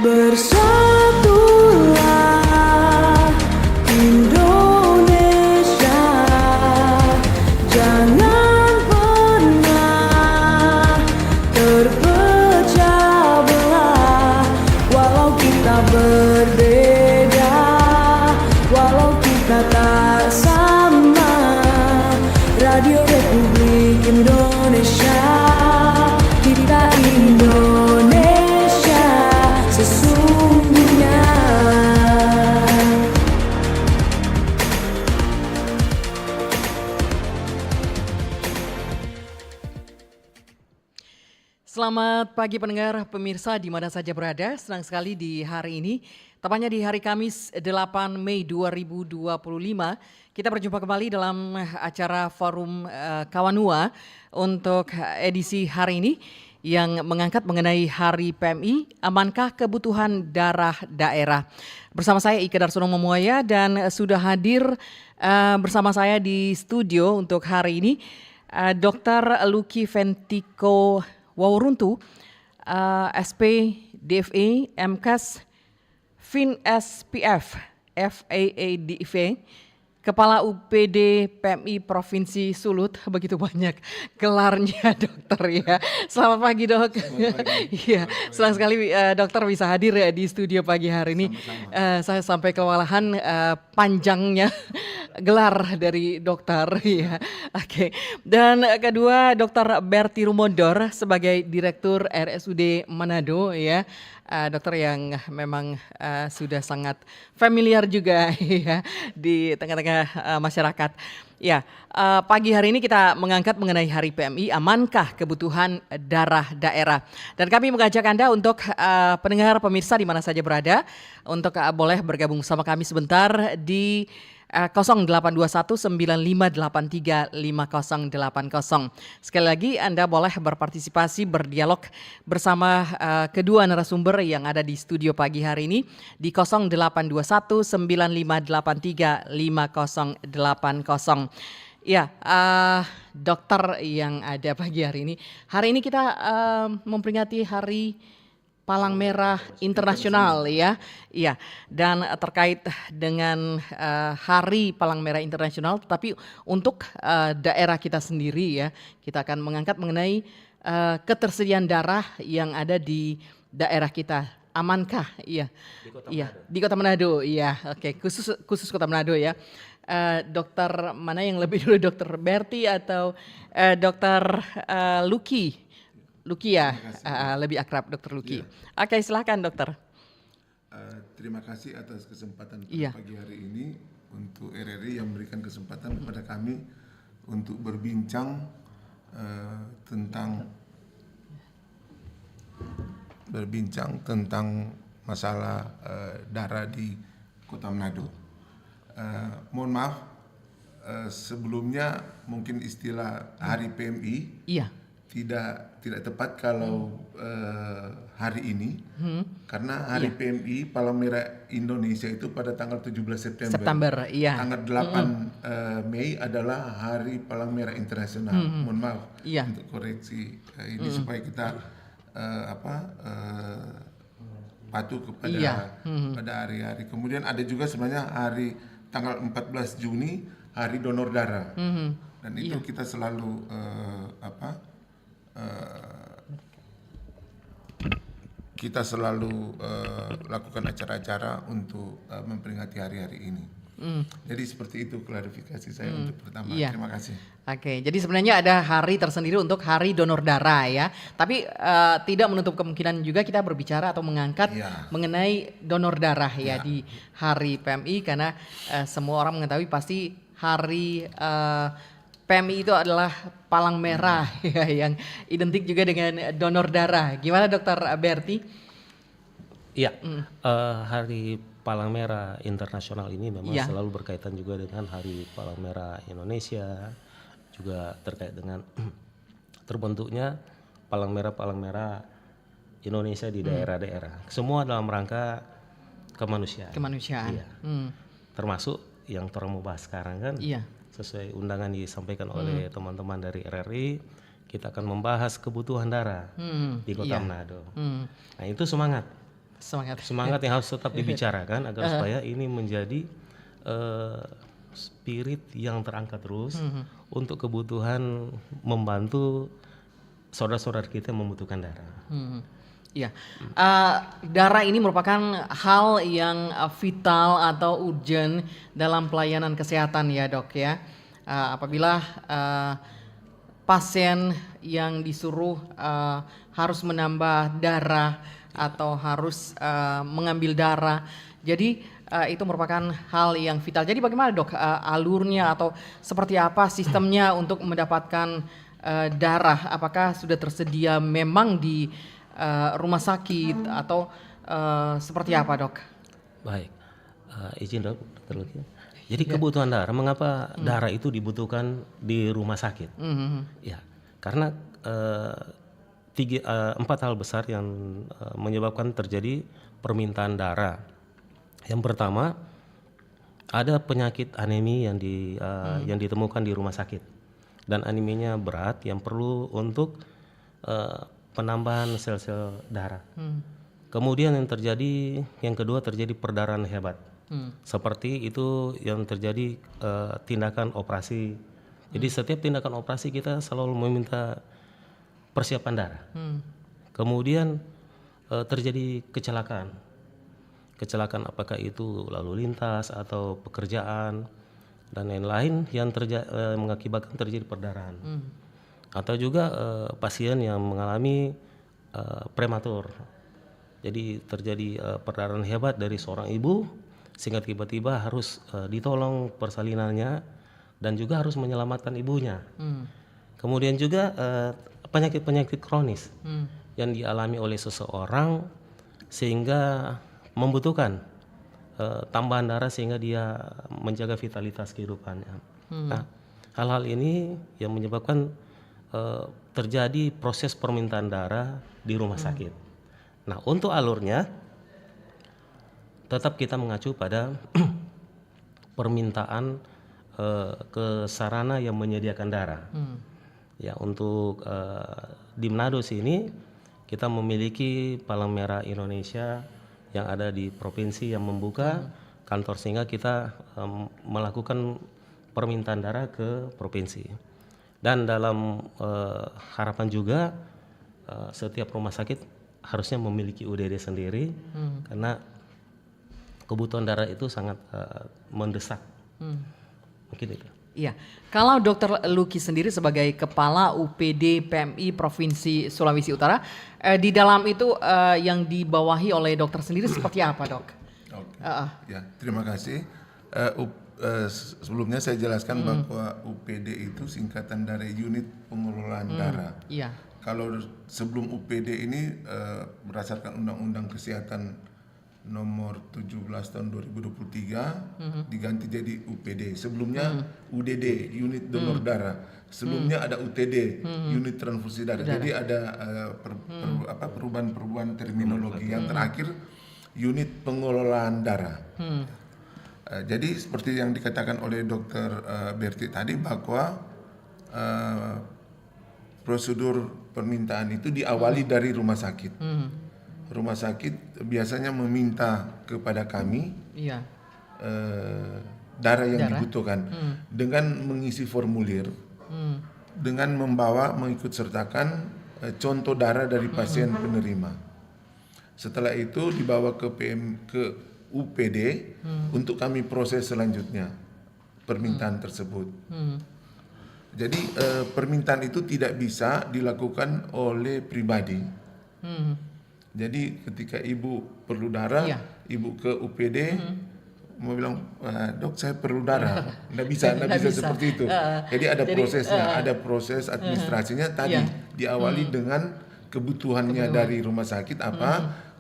Bersatulah Indonesia, jangan pernah terpecah belah. Walau kita berbeda, walau kita tak sama, Radio Republik Indonesia, kita Indonesia sesungguhnya. Selamat pagi pendengar pemirsa di mana saja berada. Senang sekali di hari ini, tepatnya di hari Kamis 8 Mei 2025, kita berjumpa kembali dalam acara Forum Kawanua untuk edisi hari ini yang mengangkat mengenai Hari PMI, amankah kebutuhan darah daerah. Bersama saya Ika Darsono Momoya dan sudah hadir bersama saya di studio untuk hari ini Dr. Lucky Ventiko Wauruntu, SP, DFA, MKes, Fin SPF, FAADV, Kepala UPD PMI Provinsi Sulut. Begitu banyak gelarnya dokter ya. Selamat pagi dok. Iya, senang sekali dokter bisa hadir ya di studio pagi hari ini. Saya sampai kewalahan panjangnya gelar dari dokter ya. Oke. Dan kedua Dr. Berti Rumondor sebagai Direktur RSUD Manado ya. Dokter yang memang sudah sangat familiar juga ya di tengah-tengah masyarakat. Ya, pagi hari ini kita mengangkat mengenai Hari PMI, amankah kebutuhan darah daerah. Dan kami mengajak Anda untuk pendengar pemirsa di mana saja berada untuk boleh bergabung sama kami sebentar di 0821-9583-5080. Sekali lagi Anda boleh berpartisipasi, berdialog bersama kedua narasumber yang ada di studio pagi hari ini di 0821-9583-5080. Ya, dokter yang ada pagi hari ini. Hari ini kita memperingati Hari Palang Merah Internasional ya. Iya, dan terkait dengan Hari Palang Merah Internasional, tapi untuk daerah kita sendiri ya, kita akan mengangkat mengenai ketersediaan darah yang ada di daerah kita. Amankah? Iya. Iya, di Kota Manado. Iya, oke, khusus Kota Manado ya. Dokter mana yang lebih dulu, Dokter Berti atau Dokter Lucky? Lucky ya, lebih akrab Dokter Lucky. Ya. Oke, silakan dokter. Terima kasih atas kesempatan pagi hari ini untuk RRI yang memberikan kesempatan kepada kami untuk berbincang tentang masalah darah di Kota Manado. Mohon maaf, sebelumnya mungkin istilah Hari PMI. Iya. Tidak tepat kalau hari ini karena Hari PMI Palang Merah Indonesia itu pada tanggal 17 September. Iya. Tanggal 8 Mei adalah Hari Palang Merah Internasional. Mohon maaf untuk koreksi ini supaya kita patuh kepada pada hari-hari. Kemudian ada juga sebenarnya hari tanggal 14 Juni Hari Donor Darah. Dan itu kita selalu lakukan acara-acara untuk memperingati hari-hari ini. Jadi seperti itu klarifikasi saya untuk pertama. Iya. Terima kasih. Oke, jadi sebenarnya ada hari tersendiri untuk Hari Donor Darah ya. Tapi tidak menutup kemungkinan juga kita berbicara atau mengangkat mengenai donor darah ya di Hari PMI karena semua orang mengetahui pasti Hari PMI itu adalah palang merah ya, yang identik juga dengan donor darah. Gimana Dokter Berti? Iya, Hari Palang Merah Internasional ini memang selalu berkaitan juga dengan Hari Palang Merah Indonesia, juga terkait dengan terbentuknya Palang Merah Indonesia di daerah-daerah. Semua dalam rangka kemanusiaan. Iya. Termasuk yang orang mau bahas sekarang kan. Iya. Sesuai undangan disampaikan oleh teman-teman dari RRI, kita akan membahas kebutuhan darah di Kota Manado. Nah itu semangat semangat yang harus tetap dibicarakan agar supaya ini menjadi spirit yang terangkat terus untuk kebutuhan membantu saudara-saudara kita yang membutuhkan darah. Iya, darah ini merupakan hal yang vital atau urgent dalam pelayanan kesehatan ya dok ya. Apabila pasien yang disuruh harus menambah darah atau harus mengambil darah, jadi itu merupakan hal yang vital. Jadi bagaimana dok alurnya atau seperti apa sistemnya untuk mendapatkan darah? Apakah sudah tersedia memang di rumah sakit atau seperti apa dok? Baik, izin dok, Dr. Jadi kebutuhan darah, mengapa darah itu dibutuhkan di rumah sakit? Ya, karena 4 hal besar yang menyebabkan terjadi permintaan darah. Yang pertama, ada penyakit anemi yang ditemukan di rumah sakit, dan aneminya berat yang perlu untuk penambahan sel-sel darah. Kemudian yang kedua terjadi perdarahan hebat. Seperti itu yang terjadi tindakan operasi. Jadi setiap tindakan operasi kita selalu meminta persiapan darah. Kemudian terjadi kecelakaan. Kecelakaan apakah itu lalu lintas atau pekerjaan dan lain-lain yang mengakibatkan terjadi perdarahan. Atau juga pasien yang mengalami prematur. Jadi terjadi perdarahan hebat dari seorang ibu sehingga tiba-tiba harus ditolong persalinannya dan juga harus menyelamatkan ibunya. Kemudian juga penyakit-penyakit kronis yang dialami oleh seseorang sehingga membutuhkan tambahan darah sehingga dia menjaga vitalitas kehidupannya. Nah, hal-hal ini yang menyebabkan terjadi proses permintaan darah di rumah sakit. Nah, untuk alurnya tetap kita mengacu pada permintaan ke sarana yang menyediakan darah. Ya, untuk di Manado sini kita memiliki Palang Merah Indonesia yang ada di provinsi yang membuka kantor sehingga kita melakukan permintaan darah ke provinsi. Dan dalam harapan juga setiap rumah sakit harusnya memiliki UDD sendiri karena kebutuhan darah itu sangat mendesak. Mungkin itu. Iya, kalau Dr. Luki sendiri sebagai Kepala UPD PMI Provinsi Sulawesi Utara, di dalam itu yang dibawahi oleh dokter sendiri seperti apa dok? Ya, terima kasih. Sebelumnya saya jelaskan bahwa UPD itu singkatan dari Unit Pengelolaan Darah. Iya. Kalau sebelum UPD ini berdasarkan Undang-Undang Kesehatan Nomor 17 tahun 2023 diganti jadi UPD. Sebelumnya UDD, Unit Donor Darah. Sebelumnya ada UTD, Unit Transfusi Darah. Jadi ada perubahan-perubahan terminologi. Yang terakhir Unit Pengelolaan Darah. Jadi seperti yang dikatakan oleh Dr. Berti tadi bahwa prosedur permintaan itu diawali dari rumah sakit. Rumah sakit biasanya meminta kepada kami darah yang dibutuhkan dengan mengisi formulir, dengan mengikut sertakan contoh darah dari pasien penerima. Setelah itu dibawa ke UPD untuk kami proses selanjutnya permintaan tersebut. Jadi permintaan itu tidak bisa dilakukan oleh pribadi. Jadi ketika ibu perlu darah, ibu ke UPD mau bilang, dok saya perlu darah, nggak bisa seperti itu. Jadi ada prosesnya, ada proses administrasinya tadi diawali dengan kebutuhannya dari rumah sakit apa,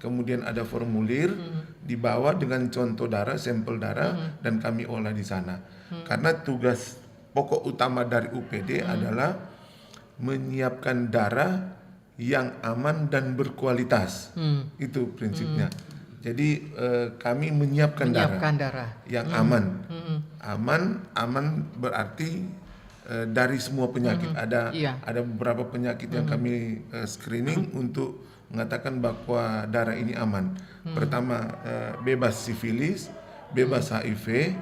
kemudian ada formulir dibawa dengan contoh darah, sampel darah dan kami olah di sana. Karena tugas pokok utama dari UPD adalah menyiapkan darah yang aman dan berkualitas. Itu prinsipnya. Jadi kami menyiapkan darah yang aman. Aman berarti dari semua penyakit. Ada beberapa penyakit yang kami screening untuk mengatakan bahwa darah ini aman. Pertama, bebas sifilis, bebas HIV,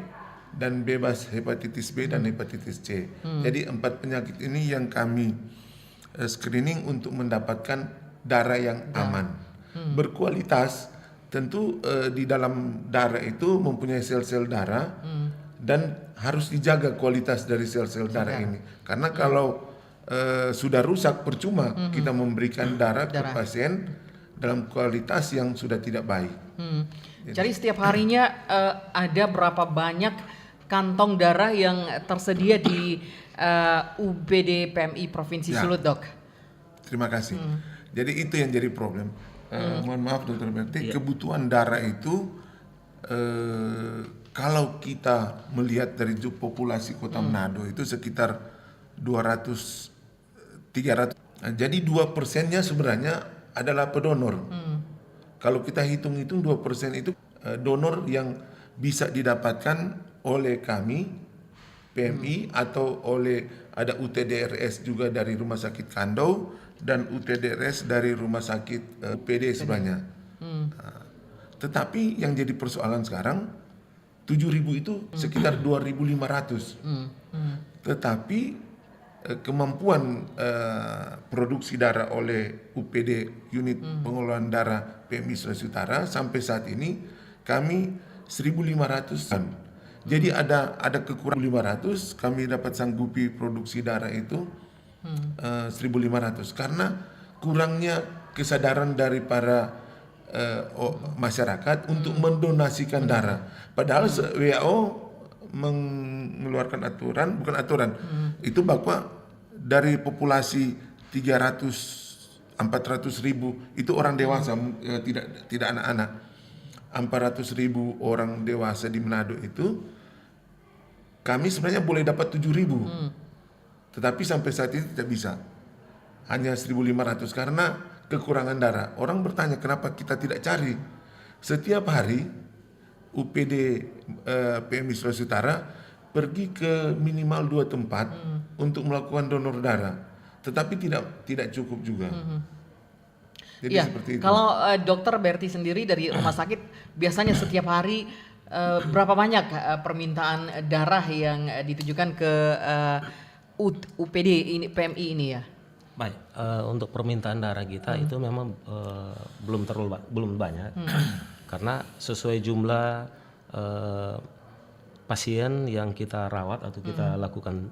dan bebas hepatitis B dan hepatitis C. Jadi 4 penyakit ini yang kami screening untuk mendapatkan darah yang aman, berkualitas. Tentu di dalam darah itu mempunyai sel-sel darah dan harus dijaga kualitas dari sel-sel darah ini. Karena kalau sudah rusak, percuma kita memberikan darah ke pasien dalam kualitas yang sudah tidak baik. Jadi setiap harinya ada berapa banyak kantong darah yang tersedia di UPD PMI Provinsi Sulut, Dok? Terima kasih. Jadi itu yang jadi problem. Mohon maaf Dr. Berti, kebutuhan darah itu kalau kita melihat dari populasi Kota Manado itu sekitar 300. Jadi 2%-nya sebenarnya adalah pedonor. Kalau kita hitung-hitung 2% itu donor yang bisa didapatkan oleh kami PMI atau oleh ada UTDRS juga dari Rumah Sakit Kandau dan UTDRS dari Rumah Sakit UPD sebenarnya. Tetapi yang jadi persoalan sekarang 7.000 itu sekitar 2.500. Tetapi kemampuan produksi darah oleh UPD unit pengelolaan darah PMI Sulawesi Utara sampai saat ini kami 1.500-an. Jadi ada kekurangan 500, kami dapat sanggupi produksi darah itu 1.500 karena kurangnya kesadaran dari para masyarakat untuk mendonasikan darah. Padahal WHO mengeluarkan aturan, itu bahwa dari populasi 400 ribu itu orang dewasa, tidak anak-anak. 400 ribu orang dewasa di Manado itu kami sebenarnya boleh dapat 7.000, tetapi sampai saat ini tidak bisa, hanya 1.500 karena kekurangan darah. Orang bertanya kenapa kita tidak cari. Setiap hari UPD PMI Sulawesi Utara pergi ke minimal 2 tempat untuk melakukan donor darah, tetapi tidak cukup juga. Jadi seperti itu. Kalau Dokter Berti sendiri dari rumah sakit biasanya setiap hari berapa banyak permintaan darah yang ditujukan ke UPD ini, PMI ini ya? Baik, untuk permintaan darah kita itu memang belum banyak karena sesuai jumlah pasien yang kita rawat atau kita lakukan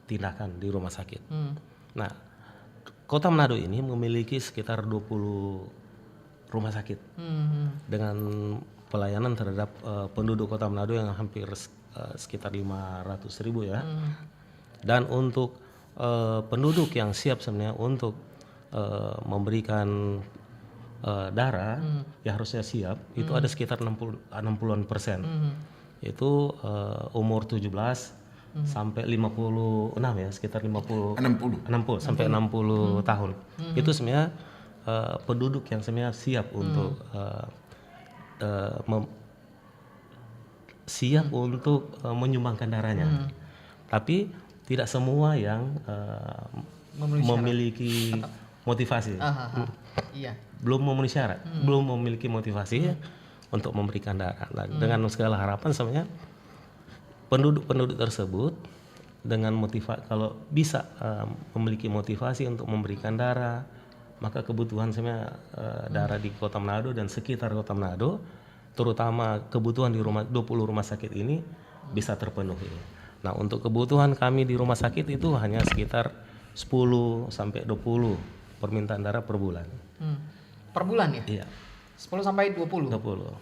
tindakan di rumah sakit. Nah, Kota Manado ini memiliki sekitar 20 rumah sakit dengan pelayanan terhadap penduduk Kota Manado yang hampir sekitar 500.000 ya. Dan untuk penduduk yang siap sebenarnya untuk memberikan darah yang harusnya siap itu ada sekitar 60-an%. Itu umur 17 sampai 56 ya, sekitar 60 sampai 60 tahun. Itu sebenarnya penduduk yang sebenarnya siap untuk menyumbangkan darahnya. Tapi tidak semua yang memiliki motivasi. Belum memenuhi syarat, belum memiliki motivasi untuk memberikan darah. Dengan segala harapan sebenarnya penduduk tersebut dengan kalau bisa memiliki motivasi untuk memberikan darah, maka kebutuhan sebenarnya darah di Kota Manado dan sekitar Kota Manado, terutama kebutuhan di 20 rumah sakit ini bisa terpenuhi. Nah, untuk kebutuhan kami di rumah sakit itu hanya sekitar 10 sampai 20 permintaan darah per bulan. Per bulan ya? Iya. 10 sampai 20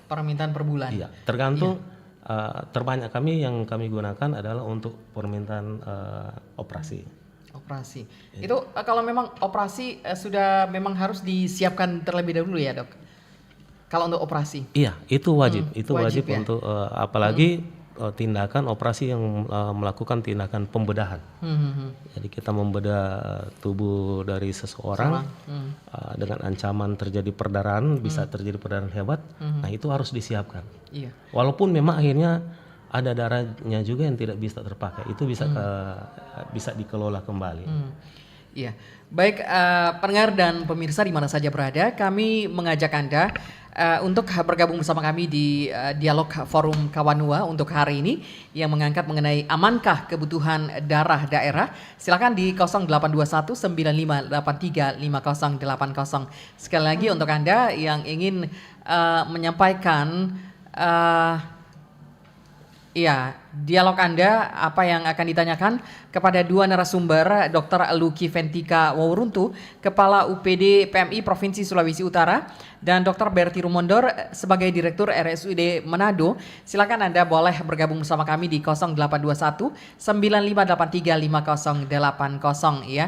permintaan per bulan. Iya, tergantung. Terbanyak yang kami gunakan adalah untuk permintaan operasi. Ya. Itu kalau memang operasi sudah memang harus disiapkan terlebih dahulu ya, Dok? Kalau untuk operasi? Iya, itu wajib. Itu wajib ya? Untuk apalagi tindakan operasi yang melakukan tindakan pembedahan. Jadi kita membedah tubuh dari seseorang dengan ancaman terjadi perdarahan, bisa terjadi perdarahan hebat. Nah, itu harus disiapkan. Iya. Walaupun memang akhirnya ada darahnya juga yang tidak bisa terpakai, itu bisa bisa dikelola kembali. Iya, baik pendengar dan pemirsa di mana saja berada, kami mengajak Anda untuk bergabung bersama kami di dialog forum Kawanua untuk hari ini yang mengangkat mengenai amankah kebutuhan darah daerah. Silakan di 0821 9583 5080. Sekali lagi untuk Anda yang ingin menyampaikan dialog Anda, apa yang akan ditanyakan kepada dua narasumber, Dr. Lucky Ventika Wawuruntu, Kepala UPD PMI Provinsi Sulawesi Utara, dan Dr. Berti Rumondor sebagai Direktur RSUD Manado. Silakan Anda boleh bergabung bersama kami di 0821 9583 5080 ya.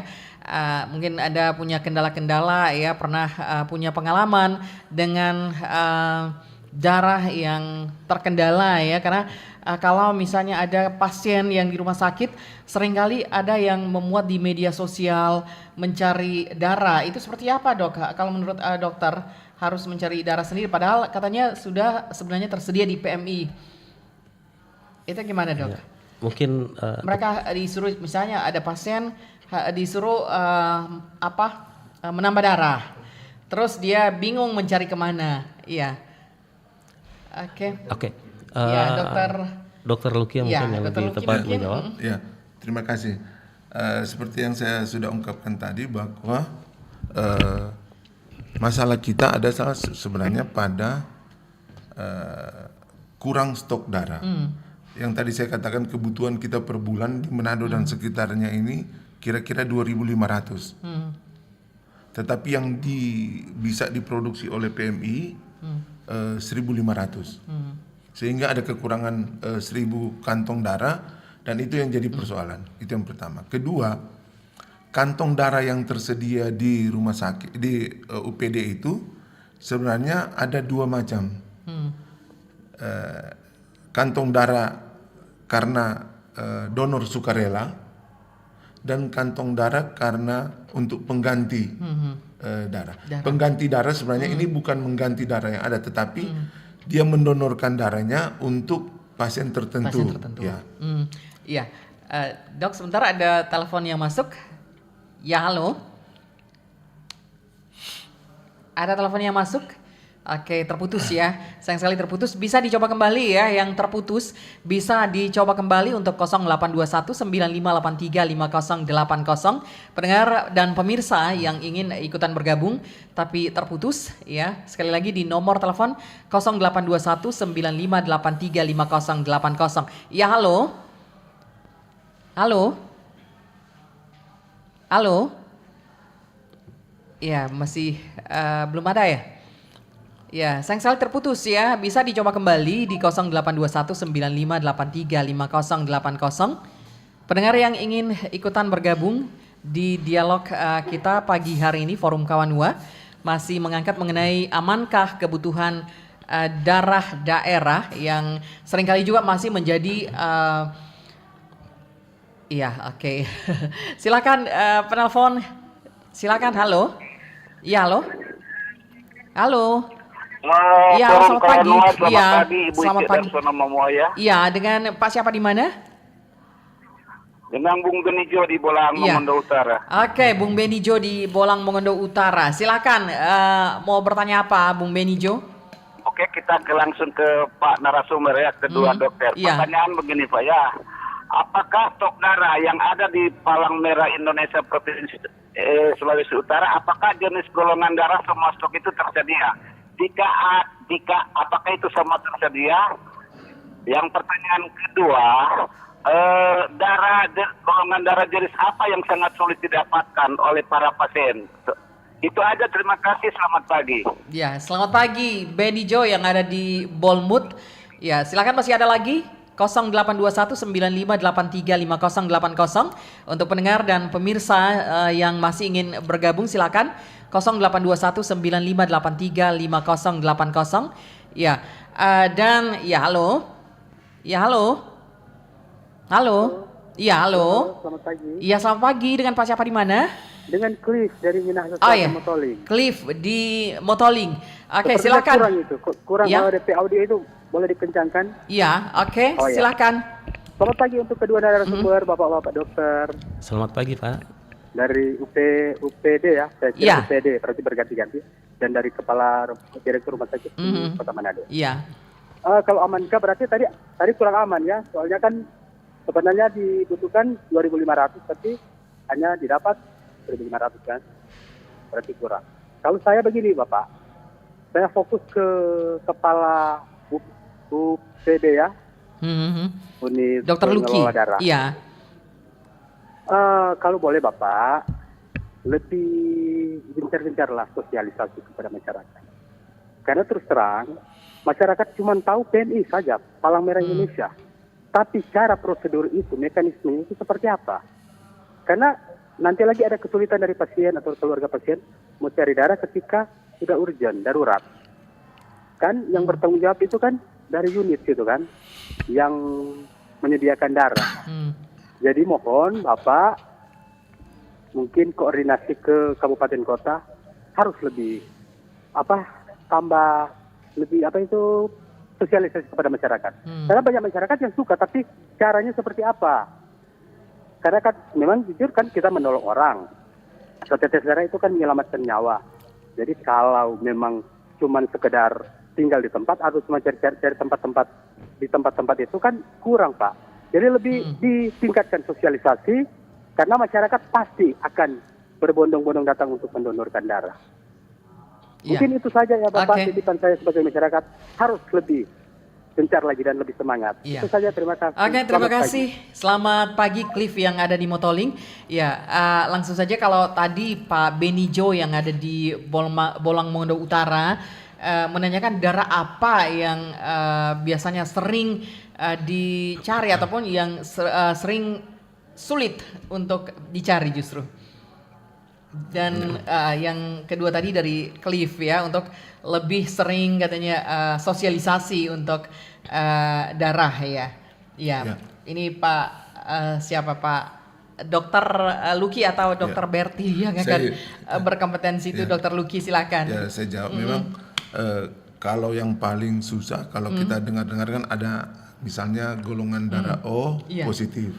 Mungkin Anda punya kendala-kendala ya, pernah punya pengalaman dengan darah yang terkendala ya, karena kalau misalnya ada pasien yang di rumah sakit, seringkali ada yang memuat di media sosial mencari darah. Itu seperti apa, Dok? Kalau menurut dokter harus mencari darah sendiri, padahal katanya sudah sebenarnya tersedia di PMI. Itu gimana, Dok? Ya, mungkin mereka disuruh, misalnya ada pasien disuruh menambah darah, terus dia bingung mencari kemana. Iya. Oke. Ya, Dokter Lucky mungkin yang lebih tepat menjawab. Ya, terima kasih. Seperti yang saya sudah ungkapkan tadi bahwa masalah kita ada sebenarnya pada kurang stok darah. Yang tadi saya katakan kebutuhan kita per bulan di Manado dan sekitarnya ini kira-kira 2.500. Tetapi yang bisa diproduksi oleh PMI 1.500. Sehingga ada kekurangan 1.000 kantong darah, dan itu yang jadi persoalan. Itu yang pertama. Kedua, kantong darah yang tersedia di rumah sakit, di UPD itu sebenarnya ada dua macam. Kantong darah karena donor sukarela, dan kantong darah karena untuk pengganti darah. Pengganti darah sebenarnya ini bukan mengganti darah yang ada, tetapi dia mendonorkan darahnya untuk pasien tertentu. Ya. Iya. Dok, sebentar ada telepon yang masuk. Ya, halo. Ada telepon yang masuk. Oke, terputus ya. Sayang sekali terputus. Bisa dicoba kembali ya, yang terputus bisa dicoba kembali untuk 0821 9583 5080. Pendengar dan pemirsa yang ingin ikutan bergabung tapi terputus ya, sekali lagi di nomor telepon 0821 9583 5080. Ya, halo. Halo. Halo. Ya, masih belum ada ya? Ya, sayang sekali terputus ya. Bisa dicoba kembali di 0821 9583 5080. Pendengar yang ingin ikutan bergabung di dialog kita pagi hari ini Forum Kawanua masih mengangkat mengenai amankah kebutuhan darah daerah yang seringkali juga masih menjadi Silakan penelpon. Silakan, halo. Ya, halo. Halo. Iya, selamat pagi. Iya, selamat pagi. Iya, dengan Pak siapa di mana? Dengan Bung Benijo di Bolang, Mongondo Utara. Oke, Bung Benijo di Bolang, Mongondo Utara. Silakan, mau bertanya apa, Bung Benijo? Oke, kita langsung ke Pak narasumber ya, kedua dokter. Pertanyaan begini Pak ya, apakah stok darah yang ada di Palang Merah Indonesia Provinsi Sulawesi Utara, apakah jenis golongan darah semua stok itu tersedia? Jika apakah itu semua tersedia? Yang pertanyaan kedua, golongan darah jenis apa yang sangat sulit didapatkan oleh para pasien? Itu aja, terima kasih, selamat pagi. Ya, selamat pagi Benijo yang ada di Bolmut. Ya, silakan, masih ada lagi 0821 9583 5080. Untuk pendengar dan pemirsa yang masih ingin bergabung silakan 0821 9583 5080. Ya, dan ya halo. Ya halo. Halo. Iya, halo. Selamat pagi. Iya, selamat pagi. Dengan Pak siapa di mana? Dengan Cliff dari Minahasa Motoling. Cliff di Motoling. Oke, silakan. Kurang itu. Kurang ya. kalau DP audio itu boleh dikencangkan? Iya, oke. Silakan. Selamat pagi untuk kedua narasumber, Bapak-bapak dokter. Selamat pagi, Pak. dari UPD ya, saya kira UPD berarti berganti-ganti, dan dari kepala direktur rumah sakit di Kota Manado. Iya. Kalau amankah berarti tadi kurang aman ya, soalnya kan sebenarnya dibutuhkan 2.500 tapi hanya didapat 1.500 kan, berarti kurang. Kalau saya begini Bapak, saya fokus ke kepala UPD ya, unit Dokter Luki. darah. Iya. Kalau boleh Bapak, lebih gencar-gencarlah sosialisasi kepada masyarakat. Karena terus terang, masyarakat cuma tahu PMI saja, Palang Merah Indonesia. Tapi cara prosedur itu, mekanismenya itu seperti apa? Karena nanti lagi ada kesulitan dari pasien atau keluarga pasien mau cari darah ketika sudah urgent, darurat. Kan yang bertanggung jawab itu kan dari unit gitu kan, yang menyediakan darah. Jadi mohon Bapak, mungkin koordinasi ke kabupaten kota harus lebih tambah lebih sosialisasi kepada masyarakat. Karena banyak masyarakat yang suka, tapi caranya seperti apa? Karena kan memang jujur kan kita menolong orang. Atau tetes darah itu kan menyelamatkan nyawa. Jadi kalau memang cuma sekedar tinggal di tempat atau cuma cari tempat-tempat di tempat-tempat itu kan kurang Pak. Jadi lebih ditingkatkan sosialisasi, karena masyarakat pasti akan berbondong-bondong datang untuk mendonorkan darah. Mungkin itu saja ya Bapak, titipan saya sebagai masyarakat harus lebih gencar lagi dan lebih semangat. Itu saja, terima kasih. Terima kasih. Selamat pagi Cliff yang ada di Motoling. Ya, langsung saja kalau tadi Pak Benijo yang ada di Bolang Mongondo Utara menanyakan darah apa yang biasanya sering dicari ataupun yang sering sulit untuk dicari justru. Dan yang kedua tadi dari Cliff ya, untuk lebih sering katanya sosialisasi untuk darah ya. Ya. Ini Pak siapa Pak Dokter Luki atau Dokter Berti yang akan berkompetensi itu. Dokter Luki silakan. Ya, saya jawab. Memang kalau yang paling susah kalau kita dengar-dengar kan ada misalnya golongan darah O positif.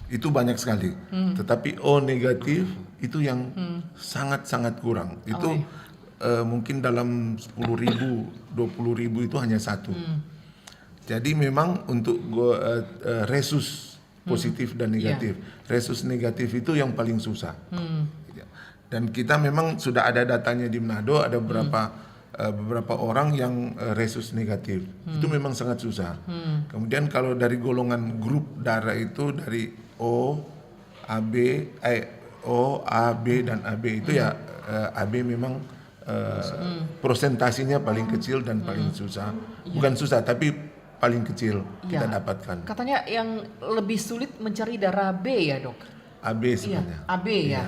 Itu banyak sekali. Tetapi O negatif itu yang sangat-sangat kurang. Itu mungkin dalam 10.000, 20.000 itu hanya satu. Jadi memang untuk resus positif dan negatif. Resus negatif itu yang paling susah. Dan kita memang sudah ada datanya di Manado, ada beberapa orang yang resus negatif. Itu memang sangat susah. Kemudian kalau dari golongan grup darah itu dari O, AB, O, AB dan AB itu ya AB memang prosentasinya paling kecil dan paling susah. Bukan susah tapi paling kecil kita dapatkan. Katanya yang lebih sulit mencari darah B ya Dok? AB sebenarnya. AB ya.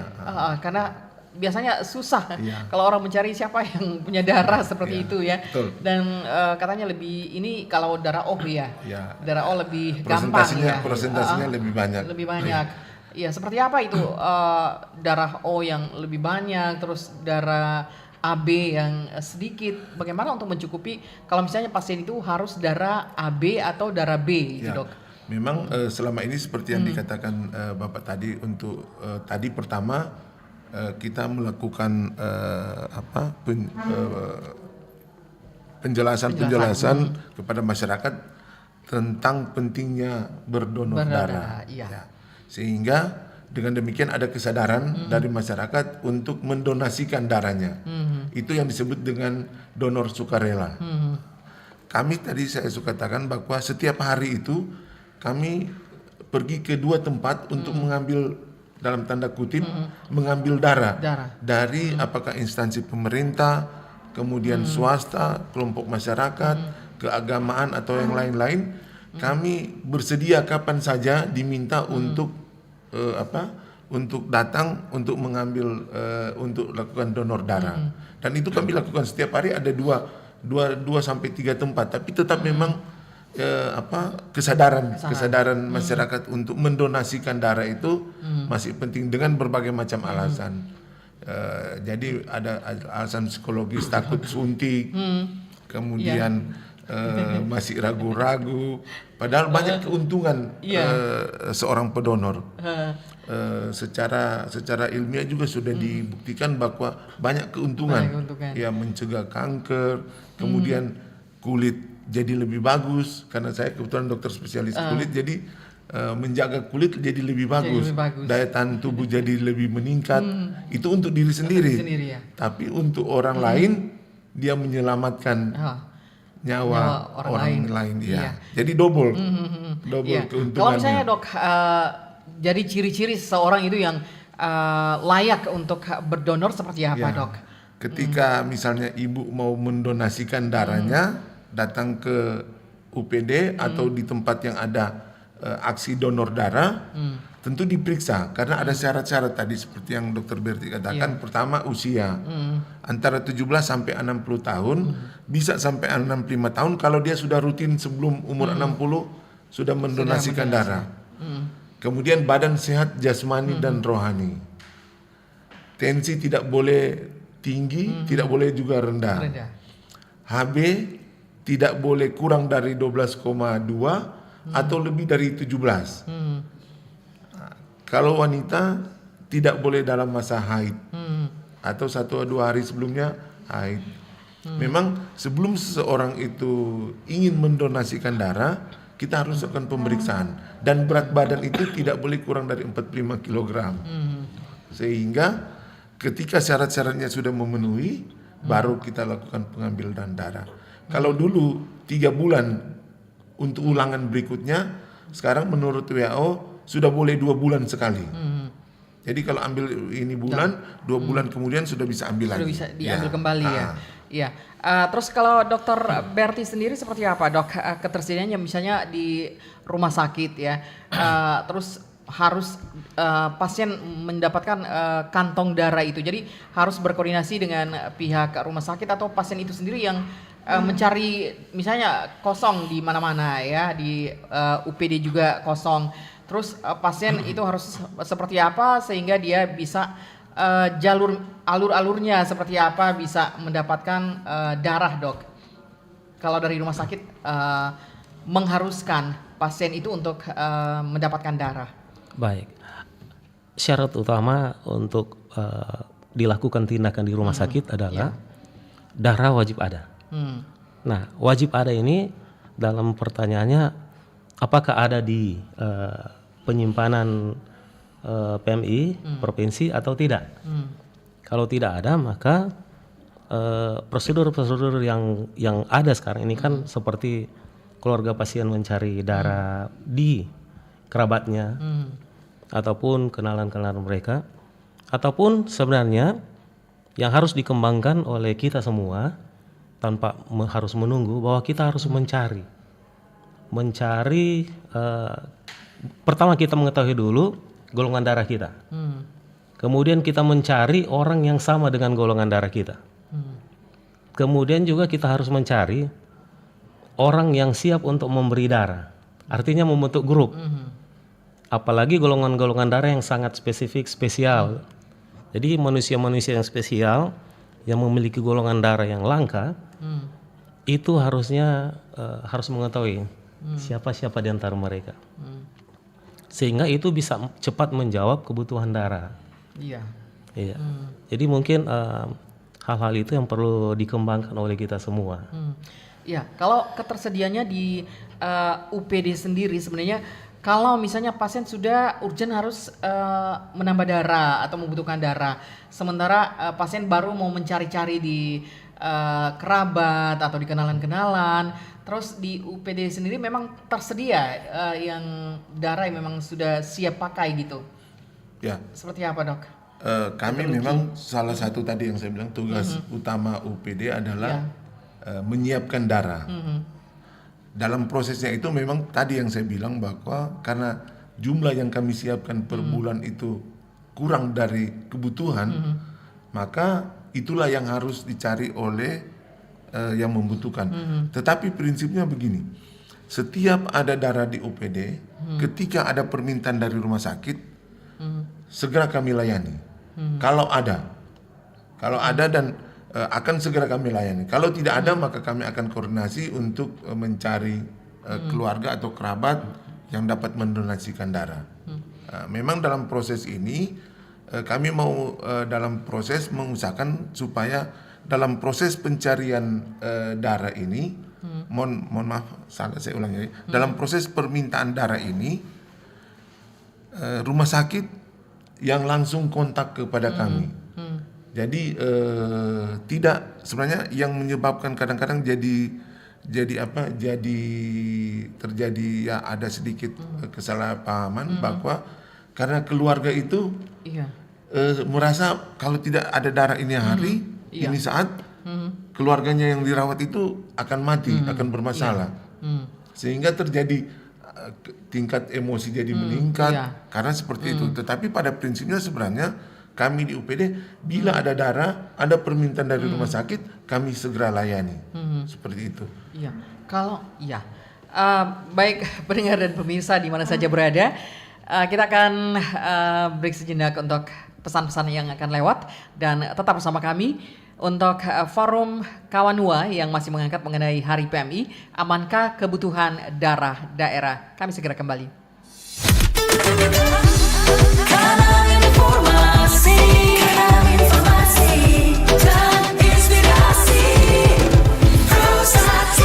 Karena biasanya susah kalau orang mencari siapa yang punya darah seperti itu ya. Betul. Dan katanya lebih ini kalau darah O ya. Darah O lebih gampang ya. Prosentasinya lebih banyak. Lebih banyak. Ya, seperti apa itu darah O yang lebih banyak, terus darah AB yang sedikit. Bagaimana untuk mencukupi kalau misalnya pasien itu harus darah AB atau darah B gitu, Dok? Memang selama ini seperti yang dikatakan Bapak tadi, untuk tadi pertama kita melakukan penjelasan kepada masyarakat tentang pentingnya berdonor darah. Sehingga dengan demikian ada kesadaran dari masyarakat untuk mendonasikan darahnya. Itu yang disebut dengan donor sukarela. Kami tadi saya suka katakan bahwa setiap hari itu kami pergi ke 2 tempat untuk mengambil, dalam tanda kutip, mengambil darah. Dari apakah instansi pemerintah, kemudian swasta, kelompok masyarakat, keagamaan atau yang lain-lain. Kami bersedia kapan saja diminta untuk untuk datang untuk mengambil untuk lakukan donor darah. Dan itu kami lakukan setiap hari, ada 2 sampai 3 tempat, tapi tetap memang kesadaran masyarakat untuk mendonasikan darah itu masih penting dengan berbagai macam alasan. Jadi ada alasan psikologis, takut suntik, kemudian masih ragu-ragu. Padahal banyak keuntungan seorang pendonor. Secara ilmiah juga sudah dibuktikan bahwa banyak keuntungan. Ya, mencegah kanker, kemudian kulit jadi lebih bagus. Karena saya kebetulan dokter spesialis kulit, jadi menjaga kulit jadi lebih bagus. Daya tahan tubuh jadi lebih meningkat. Itu untuk diri sendiri. Tapi untuk orang lain, dia menyelamatkan nyawa orang lain. Ya. Jadi double keuntungannya. Kalau misalnya dok, jadi ciri-ciri seseorang itu yang layak untuk berdonor seperti apa dok? Ketika misalnya ibu mau mendonasikan darahnya, datang ke UPD atau di tempat yang ada aksi donor darah, tentu diperiksa karena ada syarat-syarat tadi seperti yang Dr. Berti katakan. Pertama, usia antara 17 sampai 60 tahun, bisa sampai 65 tahun kalau dia sudah rutin sebelum umur 60 sudah mendonasikan darah. Kemudian badan sehat jasmani dan rohani. Tensi tidak boleh tinggi, tidak boleh juga rendah. HB tidak boleh kurang dari 12,2 atau lebih dari 17. Kalau wanita tidak boleh dalam masa haid atau 1-2 hari sebelumnya haid. Memang sebelum seseorang itu ingin mendonasikan darah, kita harus lakukan pemeriksaan dan berat badan itu tidak boleh kurang dari 45 kg. Sehingga ketika syarat-syaratnya sudah memenuhi, baru kita lakukan pengambilan darah. Kalau dulu 3 bulan untuk ulangan berikutnya, sekarang menurut WHO sudah boleh 2 bulan sekali. Jadi kalau ambil ini bulan, 2 bulan kemudian sudah bisa ambil lagi. Sudah bisa diambil kembali ya. Iya. Terus kalau Dokter Berti sendiri seperti apa dok ketersediaannya misalnya di rumah sakit ya, terus harus pasien mendapatkan kantong darah itu, jadi harus berkoordinasi dengan pihak rumah sakit atau pasien itu sendiri yang mencari misalnya kosong di mana-mana ya, di UPD juga kosong, terus pasien itu harus seperti apa sehingga dia bisa alur-alurnya seperti apa bisa mendapatkan darah dok. Kalau dari rumah sakit mengharuskan pasien itu untuk mendapatkan darah. Baik, syarat utama untuk dilakukan tindakan di rumah sakit adalah darah wajib ada. Nah, wajib ada ini dalam pertanyaannya apakah ada di penyimpanan PMI provinsi atau tidak. Kalau tidak ada, maka prosedur-prosedur yang ada sekarang ini kan seperti keluarga pasien mencari darah di kerabatnya ataupun kenalan-kenalan mereka, ataupun sebenarnya yang harus dikembangkan oleh kita semua tanpa harus menunggu, bahwa kita harus mencari pertama kita mengetahui dulu golongan darah kita, kemudian kita mencari orang yang sama dengan golongan darah kita, kemudian juga kita harus mencari orang yang siap untuk memberi darah, artinya membentuk grup. Apalagi golongan-golongan darah yang sangat spesial. Jadi manusia-manusia yang spesial yang memiliki golongan darah yang langka, itu harusnya harus mengetahui siapa-siapa di antara mereka, sehingga itu bisa cepat menjawab kebutuhan darah. Iya. Jadi mungkin hal-hal itu yang perlu dikembangkan oleh kita semua. Iya, kalau ketersediaannya di UPD sendiri sebenarnya, kalau misalnya pasien sudah urgent harus menambah darah atau membutuhkan darah, sementara pasien baru mau mencari-cari di kerabat atau di kenalan-kenalan, terus di UPD sendiri memang tersedia yang darah yang memang sudah siap pakai gitu. Ya. Seperti apa dok? Kami memang salah satu tadi yang saya bilang tugas utama UPD adalah menyiapkan darah. Dalam prosesnya itu memang tadi yang saya bilang bahwa karena jumlah yang kami siapkan per bulan itu kurang dari kebutuhan, maka itulah yang harus dicari oleh yang membutuhkan. Tetapi prinsipnya begini, setiap ada darah di UPD, ketika ada permintaan dari rumah sakit, segera kami layani. Kalau ada dan akan segera kami layani. Kalau tidak ada maka kami akan koordinasi untuk mencari keluarga atau kerabat yang dapat mendonasikan darah. Memang dalam proses ini kami mau dalam proses mengusahakan supaya dalam proses pencarian darah ini, mohon maaf salah saya ulangi, dalam proses permintaan darah ini rumah sakit yang langsung kontak kepada kami. Jadi tidak, sebenarnya yang menyebabkan kadang-kadang jadi terjadi ya ada sedikit kesalahpahaman bahwa karena keluarga itu merasa kalau tidak ada darah ini hari ini saat keluarganya yang dirawat itu akan mati, akan bermasalah, sehingga terjadi tingkat emosi jadi meningkat karena seperti itu. Tetapi pada prinsipnya sebenarnya kami di UPD bila ada darah, ada permintaan dari rumah sakit, kami segera layani. Seperti itu. Iya. Kalau baik pendengar dan pemirsa di mana saja berada, kita akan break sejenak untuk pesan-pesan yang akan lewat dan tetap bersama kami untuk forum Kawanua yang masih mengangkat mengenai Hari PMI, amankah kebutuhan darah daerah? Kami segera kembali. Dan inspirasi Pro1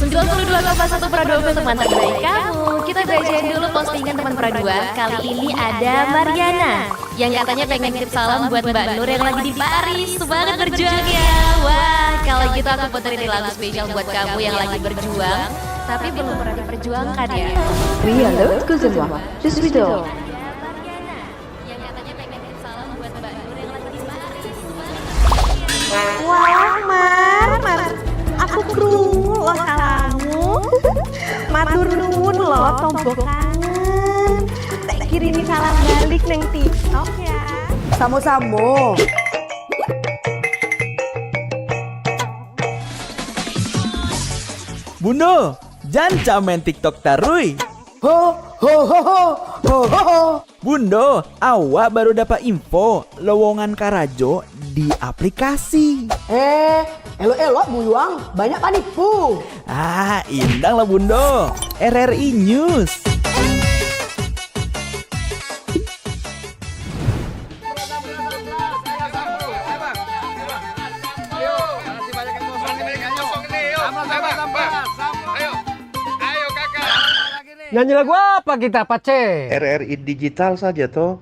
92,1 Pro 2 untuk mantap baik kamu. Kita bacain dulu postingan teman Pro 2. Kali ini ada Mariana yang katanya pengen titip salam buat Mbak Nur yang lagi di Paris. Semangat berjuang ya. Wah, kalau gitu aku puterin lagu spesial buat kamu yang lagi berjuang tapi belum pernah diperjuangkan ya. Oui, allô, excusez-moi, je suis dehors. Yang katanya pengen titip salam buat Mbak Nur yang lagi di Paris. Wah, Mar, aku krungu loh salahmu. Matur nuwun loh tombok kangen. Tak kirimi salam balik neng TikTok ya. Samo-samo. Bundo, jangan main TikTok tarui. Ho ho ho ho ho ho ho. Bundo, awak baru dapat info lowongan Karajo di aplikasi. Elok-elok buyuang, banyak panipu. Indang lah Bundo. RRI News. Nyanyi lagu apa kita, Pace? RRI Digital saja toh.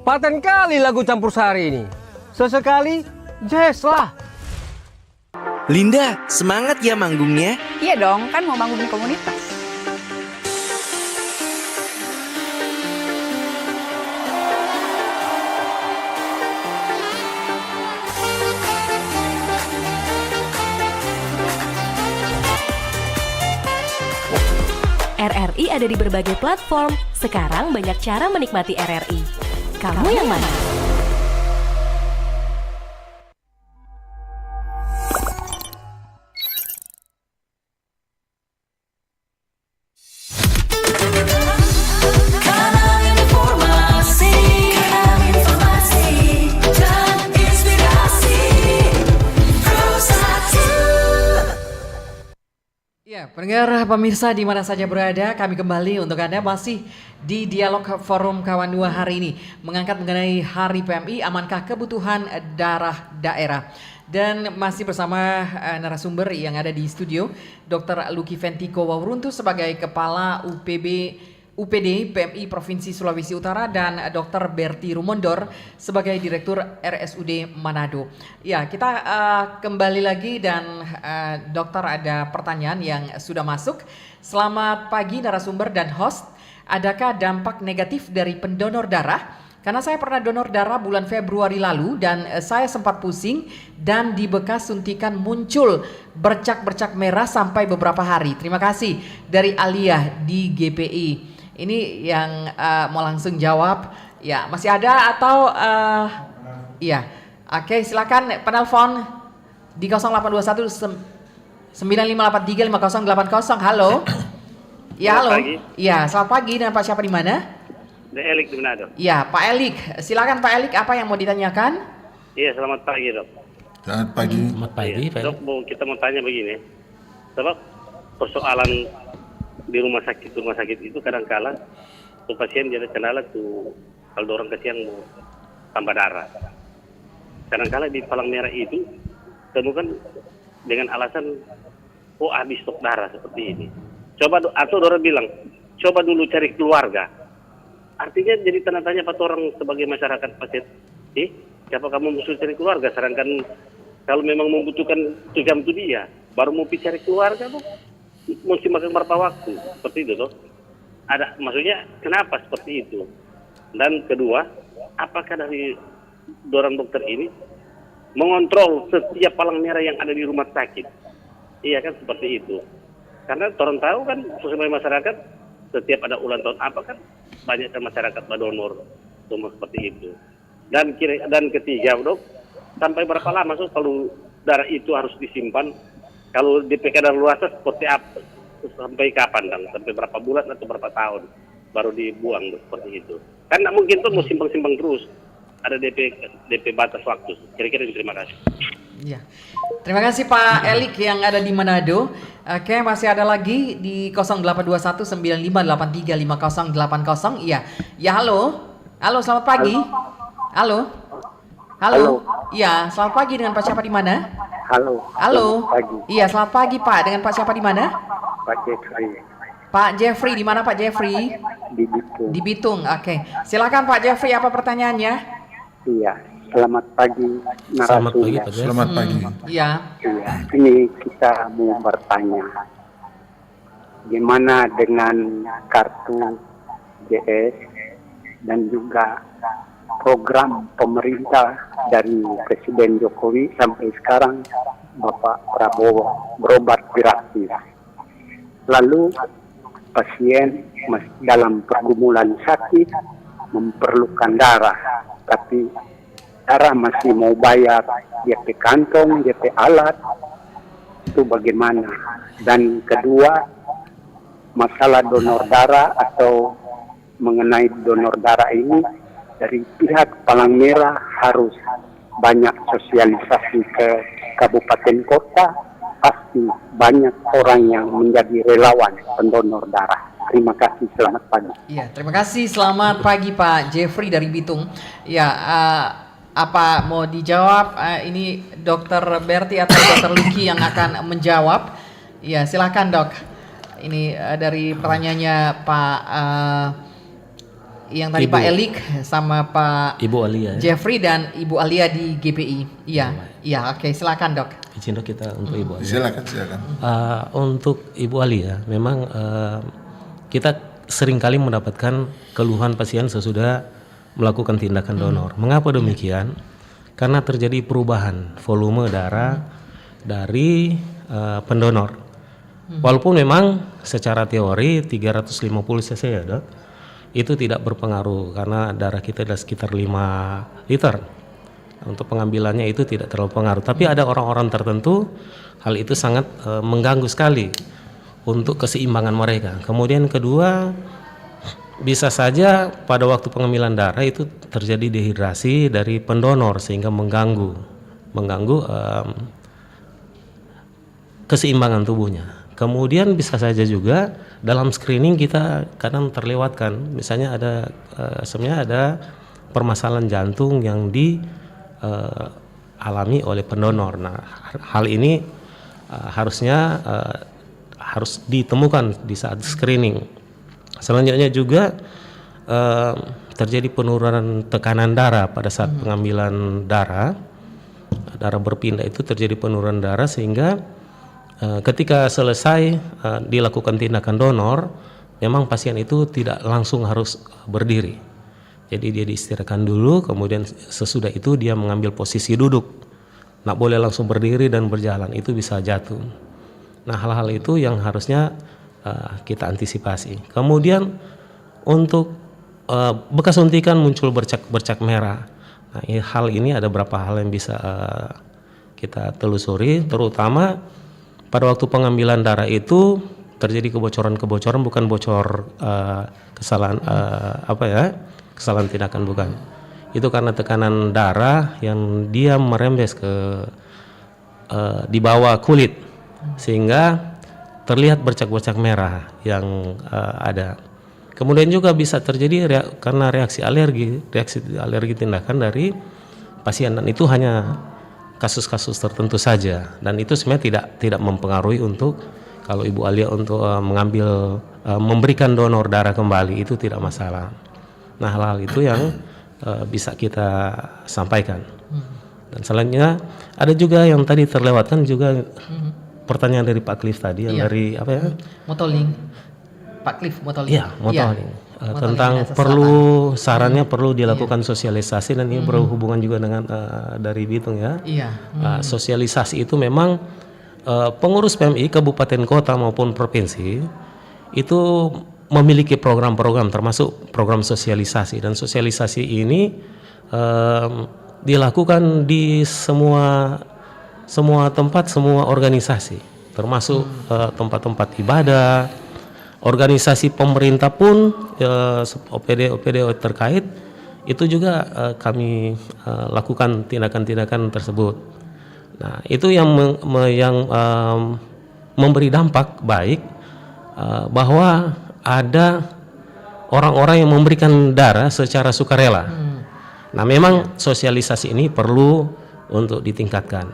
Paten kali lagu campur sari ini. Sesekali jazz lah. Linda, semangat ya manggungnya? Iya dong, kan mau manggung di komunitas. RRI ada di berbagai platform. Sekarang banyak cara menikmati RRI. Kamu yang mana? Pendengar pemirsa di mana saja berada, kami kembali untuk Anda masih di Dialog Forum Kawanua hari ini mengangkat mengenai Hari PMI, amankah kebutuhan darah daerah. Dan masih bersama narasumber yang ada di studio, Dr. Lucky Ventiko Wawruntu sebagai Kepala UPD PMI Provinsi Sulawesi Utara dan Dr. Berti Rumondor sebagai Direktur RSUD Manado. Ya, kita kembali lagi dan dokter ada pertanyaan yang sudah masuk. Selamat pagi narasumber dan host. Adakah dampak negatif dari pendonor darah? Karena saya pernah donor darah bulan Februari lalu dan saya sempat pusing dan di bekas suntikan muncul bercak-bercak merah sampai beberapa hari. Terima kasih dari Alia di GPI. Ini yang mau langsung jawab Ya, masih ada atau iya. Oke, silakan penelpon di 0821 9583 5080. Halo. Ya, halo. Iya, selamat pagi. Dan Pak siapa di mana? Elik di Manado. Ya, Pak Elik. Silakan Pak Elik, apa yang mau ditanyakan? Iya, selamat pagi, Dok. Selamat pagi. Selamat pagi, Pak. Dok, kita mau tanya begini. Sebab persoalan di rumah sakit itu kadang-kala tuh pasien jadi kendala tuh kalau orang kasihan mau tambah darah. Kadang-kala di Palang Merah itu temukan dengan alasan habis stok darah seperti ini. Coba atau orang bilang coba dulu cari keluarga. Artinya jadi tanda tanya pada orang sebagai masyarakat pasien. Siapa kamu musuh cari keluarga? Sedangkan kalau memang membutuhkan itu jam itu dia baru mau cari keluarga tuh mesti makan berapa waktu seperti itu tuh. Ada maksudnya kenapa seperti itu? Dan kedua, apakah dari dorang dokter ini mengontrol setiap palang merah yang ada di rumah sakit? Iya kan seperti itu. Karena orang tahu kan sesuai masyarakat setiap ada ulang tahun apa kan banyak kan masyarakat berdonor semua seperti itu. Dan ketiga, Dok, sampai berapa lama kalau darah itu harus disimpan? Kalau DPK daluarsa seperti apa? Sampai kapan, Kang? Sampai berapa bulan atau berapa tahun baru dibuang seperti itu? Kan nggak mungkin tuh mau simpang-simpang terus. Ada DP batas waktu. Kira-kira terima kasih. Ya. Terima kasih Pak Elik yang ada di Manado. Oke, masih ada lagi di 0821 9583 5080. Iya. Ya, halo. Halo, selamat pagi. Halo. Halo. Iya, selamat pagi dengan Pak siapa di mana? Halo. Halo. Pagi. Iya, selamat pagi Pak. Dengan Pak siapa di mana? Pak Jeffrey. Pak Jeffrey di mana Pak Jeffrey? Di Bitung. Di Bitung. Oke. Silakan Pak Jeffrey, apa pertanyaannya? Iya. Selamat pagi. Selamat pagi Pak. Selamat pagi. Iya. Iya. Ini kita mau bertanya. Gimana dengan kartu JS dan juga program pemerintah dari Presiden Jokowi sampai sekarang Bapak Prabowo berobat gratis. Lalu pasien masih dalam pergumulan sakit memerlukan darah, tapi darah masih mau bayar DP kantong, DP alat, itu bagaimana? Dan kedua, masalah donor darah atau mengenai donor darah ini dari pihak Palang Merah harus banyak sosialisasi ke kabupaten kota, pasti banyak orang yang menjadi relawan pendonor darah. Terima kasih, selamat pagi. Iya, terima kasih, selamat pagi Pak Jeffrey dari Bitung. Ya, apa mau dijawab? Ini Dokter Berti atau Dokter Luki yang akan menjawab? Ya, silakan Dok. Ini dari pertanyaannya Pak yang tadi Ibu. Pak Elik sama Pak Ibu Alia Jeffrey dan Ibu Alia di GPI. Iya, iya, oke, silakan Dok. Izin Dok kita untuk Ibu Alia. Silakan. Untuk Ibu Alia, memang kita seringkali mendapatkan keluhan pasien sesudah melakukan tindakan donor. Mengapa demikian? Karena terjadi perubahan volume darah dari pendonor. Walaupun memang secara teori 350 cc ya Dok, itu tidak berpengaruh karena darah kita ada sekitar 5 liter. Untuk pengambilannya itu tidak terlalu pengaruh. Tapi ada orang-orang tertentu hal itu sangat mengganggu sekali untuk keseimbangan mereka. Kemudian kedua, bisa saja pada waktu pengambilan darah itu terjadi dehidrasi dari pendonor sehingga mengganggu keseimbangan tubuhnya. Kemudian bisa saja juga dalam screening kita kadang terlewatkan, misalnya sebenarnya ada permasalahan jantung yang dialami oleh pendonor. Nah, hal ini harusnya harus ditemukan di saat screening. Selanjutnya juga terjadi penurunan tekanan darah pada saat pengambilan darah berpindah itu terjadi penurunan darah sehingga ketika selesai dilakukan tindakan donor, memang pasien itu tidak langsung harus berdiri. Jadi dia diistirahatkan dulu, kemudian sesudah itu dia mengambil posisi duduk. Nggak boleh langsung berdiri dan berjalan, itu bisa jatuh. Nah, hal-hal itu yang harusnya kita antisipasi. Kemudian untuk bekas suntikan muncul bercak merah. Nah, hal ini ada beberapa hal yang bisa kita telusuri, terutama pada waktu pengambilan darah itu terjadi kebocoran-kebocoran, bukan bocor kesalahan kesalahan tindakan, bukan. Itu karena tekanan darah yang dia merembes ke di bawah kulit sehingga terlihat bercak-bercak merah yang ada. Kemudian juga bisa terjadi karena reaksi alergi tindakan dari pasien, dan itu hanya kasus-kasus tertentu saja, dan itu sebenarnya tidak mempengaruhi untuk kalau Ibu Alia untuk memberikan donor darah kembali, itu tidak masalah. Nah, hal-hal itu yang bisa kita sampaikan. Dan selanjutnya ada juga yang tadi terlewatkan juga pertanyaan dari Pak Cliff tadi yang dari apa ya? Motoling. Pak Cliff Motoling. Iya, Motoling. Tentang sarannya perlu dilakukan sosialisasi, dan ini berhubungan juga dengan dari Bitung ya. Iya. Sosialisasi itu memang pengurus PMI kabupaten kota maupun provinsi itu memiliki program-program termasuk program sosialisasi, dan sosialisasi ini dilakukan di semua tempat, semua organisasi, termasuk tempat-tempat ibadah, organisasi pemerintah pun, OPD terkait itu juga kami lakukan tindakan-tindakan tersebut. Nah, itu yang memberi dampak baik, bahwa ada orang-orang yang memberikan darah secara sukarela. Nah, memang sosialisasi ini perlu untuk ditingkatkan.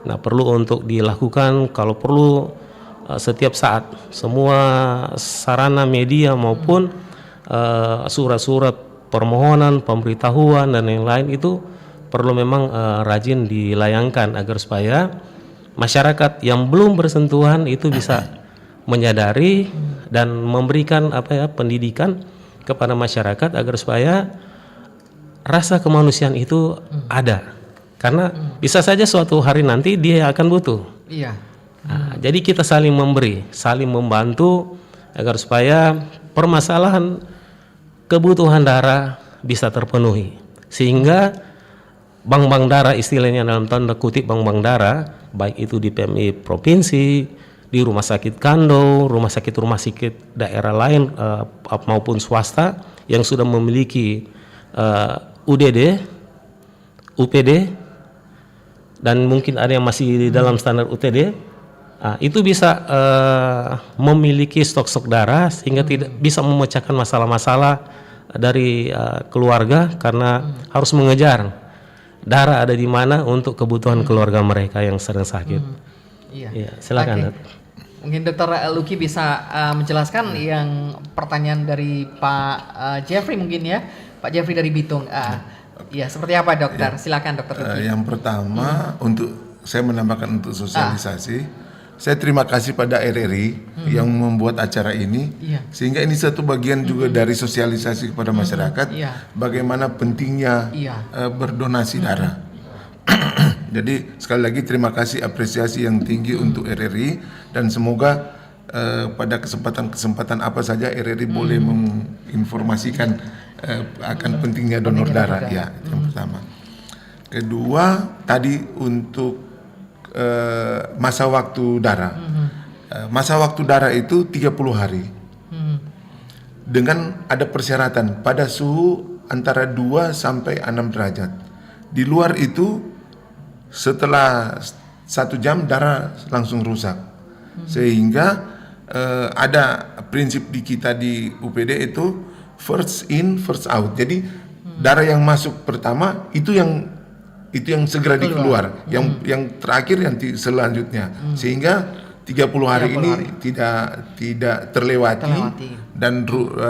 Nah, perlu untuk dilakukan, kalau perlu setiap saat, semua sarana media maupun surat-surat permohonan, pemberitahuan dan yang lain itu perlu memang rajin dilayangkan agar supaya masyarakat yang belum bersentuhan itu bisa menyadari dan memberikan pendidikan kepada masyarakat agar supaya rasa kemanusiaan itu ada, karena bisa saja suatu hari nanti dia akan butuh. Iya. Nah, jadi kita saling memberi, saling membantu agar supaya permasalahan kebutuhan darah bisa terpenuhi, sehingga bank-bank darah, istilahnya dalam tanda kutip bank-bank darah, baik itu di PMI provinsi, di rumah sakit Kando, rumah sakit daerah lain maupun swasta yang sudah memiliki UDD, UPD, dan mungkin ada yang masih di dalam standar UTD. Itu bisa memiliki stok-stok darah sehingga tidak bisa memecahkan masalah-masalah dari keluarga, karena harus mengejar darah ada di mana untuk kebutuhan keluarga mereka yang sedang sakit. Iya. Silakan. Okay. Mungkin Dr. Lucky bisa menjelaskan yang pertanyaan dari Pak Jeffrey mungkin ya, Pak Jeffrey dari Bitung. Ya, seperti apa dokter? Silakan Dr. Lucky. Yang pertama untuk saya menambahkan untuk sosialisasi. Saya terima kasih pada RRI yang membuat acara ini, sehingga ini satu bagian juga dari sosialisasi kepada masyarakat, bagaimana pentingnya berdonasi darah. Jadi sekali lagi terima kasih, apresiasi yang tinggi untuk RRI, dan semoga pada kesempatan apa saja RRI boleh menginformasikan akan pentingnya donor darah. Ya, yang pertama. Kedua, tadi untuk masa waktu darah. Masa waktu darah itu 30 hari. Dengan ada persyaratan pada suhu antara 2 sampai 6 derajat. Di luar itu setelah 1 jam darah langsung rusak. Sehingga ada prinsip di kita di UPD itu first in first out. Jadi darah yang masuk pertama itu yang segera dikeluar, yang terakhir nanti selanjutnya, sehingga 30 hari ini tidak terlewati dan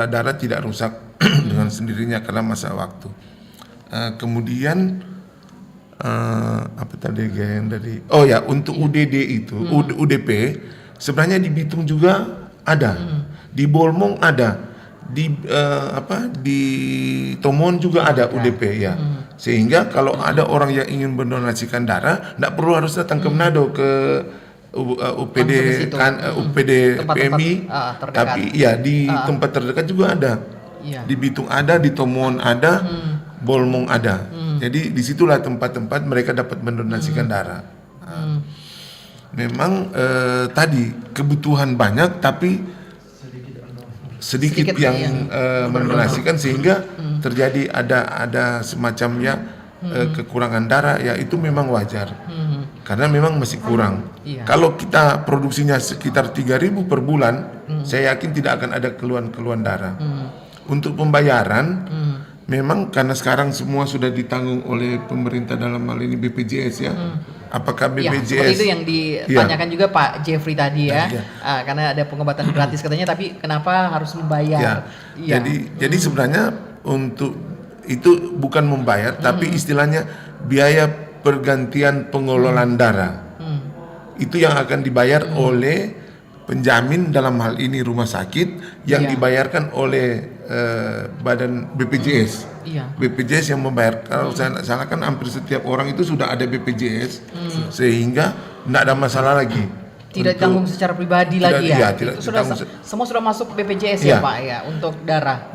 darah tidak rusak dengan sendirinya karena masa waktu. Kemudian apa tadi yang dari untuk UDD itu UDP sebenarnya di Bitung juga ada, di Bolmong ada, di Tomon juga ada UDP ya. Sehingga kalau ada orang yang ingin mendonasikan darah, tidak perlu harus datang ke Manado ke UPD PMI, tapi ya di tempat terdekat juga ada. Di Bitung ada, di Tomohon ada, Bolmong ada. Jadi disitulah tempat-tempat mereka dapat mendonasikan darah. Memang tadi kebutuhan banyak tapi sedikit yang mendonasikan sehingga terjadi ada semacamnya kekurangan darah, ya itu memang wajar karena memang masih kurang. Kalau kita produksinya sekitar 3.000 per bulan, saya yakin tidak akan ada keluhan darah. Untuk pembayaran memang karena sekarang semua sudah ditanggung oleh pemerintah, dalam hal ini BPJS ya. Apakah BPJS? Ya, seperti itu yang ditanyakan juga Pak Jeffrey tadi ya. Karena ada pengobatan gratis katanya, tapi kenapa harus membayar? Jadi sebenarnya untuk itu bukan membayar, tapi istilahnya biaya pergantian pengelolaan darah. Itu yang akan dibayar oleh penjamin, dalam hal ini rumah sakit, yang dibayarkan oleh badan BPJS. BPJS yang membayar. Kalau saya tidak salah kan hampir setiap orang itu sudah ada BPJS, sehingga tidak ada masalah lagi. Tidak ditanggung secara pribadi lagi ya? Tidak itu sudah, semua sudah masuk BPJS ya Pak ya, untuk darah?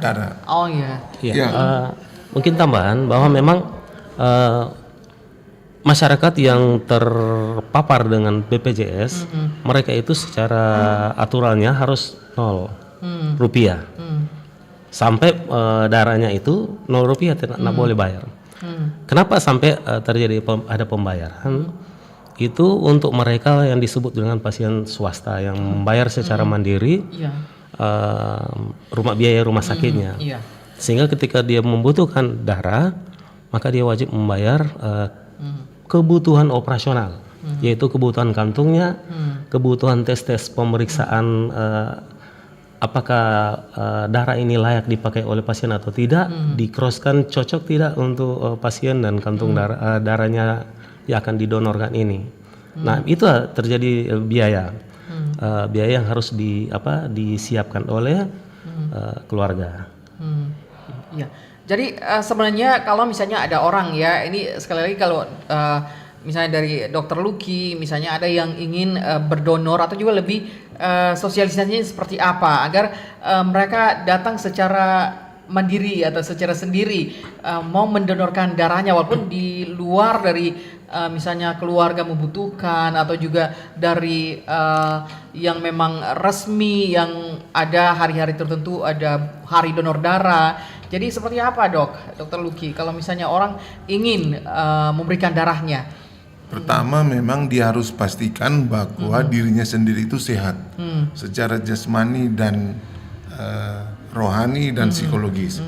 Oh iya. Mungkin tambahan bahwa memang masyarakat yang terpapar dengan BPJS, mereka itu secara aturannya harus 0 rupiah. Sampai darahnya itu 0 rupiah, tidak boleh bayar. Kenapa sampai terjadi ada pembayaran? Itu untuk mereka yang disebut dengan pasien swasta yang membayar secara mandiri biaya rumah sakitnya. Sehingga ketika dia membutuhkan darah, maka dia wajib membayar kebutuhan operasional, yaitu kebutuhan kantungnya, kebutuhan tes pemeriksaan apakah darah ini layak dipakai oleh pasien atau tidak, di-crosskan cocok tidak untuk pasien dan kantung darahnya yang akan didonorkan ini. Nah, itu terjadi biaya yang harus disiapkan oleh keluarga. Ya. Jadi sebenarnya kalau misalnya ada orang ya, ini sekali lagi kalau misalnya dari Dokter Lucky, misalnya ada yang ingin berdonor atau juga lebih sosialisasinya seperti apa agar mereka datang secara mandiri atau secara sendiri mau mendonorkan darahnya walaupun di luar dari misalnya keluarga membutuhkan atau juga dari yang memang resmi yang ada hari-hari tertentu, ada hari donor darah. Jadi seperti apa Dokter Lucky kalau misalnya orang ingin memberikan darahnya? Pertama memang dia harus pastikan bahwa dirinya sendiri itu sehat secara jasmani dan rohani dan psikologis.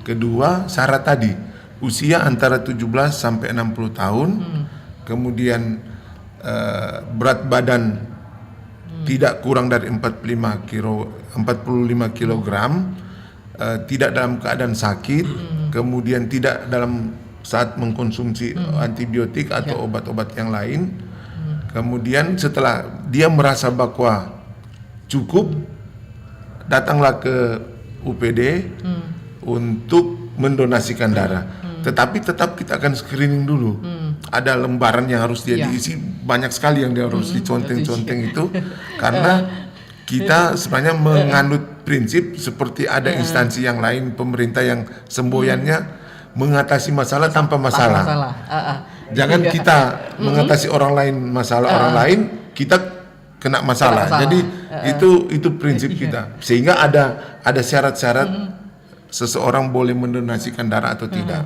Kedua, syarat tadi usia antara 17 sampai 60 tahun, kemudian berat badan tidak kurang dari 45 kg, tidak dalam keadaan sakit, kemudian tidak dalam saat mengkonsumsi antibiotik atau obat-obat yang lain. Kemudian setelah dia merasa bahwa cukup, datanglah ke UPD untuk mendonasikan darah. Tetapi tetap kita akan screening dulu. Ada lembaran yang harus dia diisi, banyak sekali yang dia harus diconteng-conteng itu, karena kita sebenarnya menganut prinsip seperti ada instansi yang lain, pemerintah yang semboyannya mengatasi masalah tanpa masalah. Jangan kita mengatasi orang lain masalah orang lain, kita kena masalah. Jadi itu prinsip kita. Sehingga ada syarat-syarat seseorang boleh mendonasikan darah atau tidak.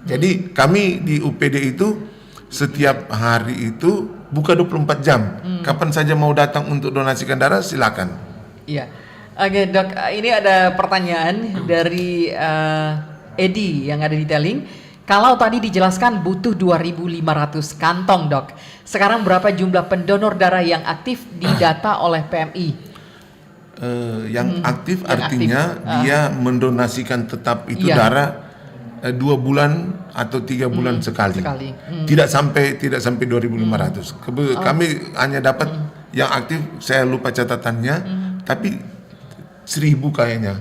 Jadi kami di UPD itu setiap hari itu buka 24 jam. Kapan saja mau datang untuk donasikan darah silakan. Iya. Oke, Dok, ini ada pertanyaan dari Edi yang ada di Telling. Kalau tadi dijelaskan butuh 2.500 kantong, Dok. Sekarang berapa jumlah pendonor darah yang aktif didata oleh PMI? Yang aktif artinya dia mendonasikan tetap itu darah 2 bulan atau 3 bulan sekali. Tidak sampai 2.500. Kami hanya dapat yang aktif, saya lupa catatannya, tapi 1.000 kayaknya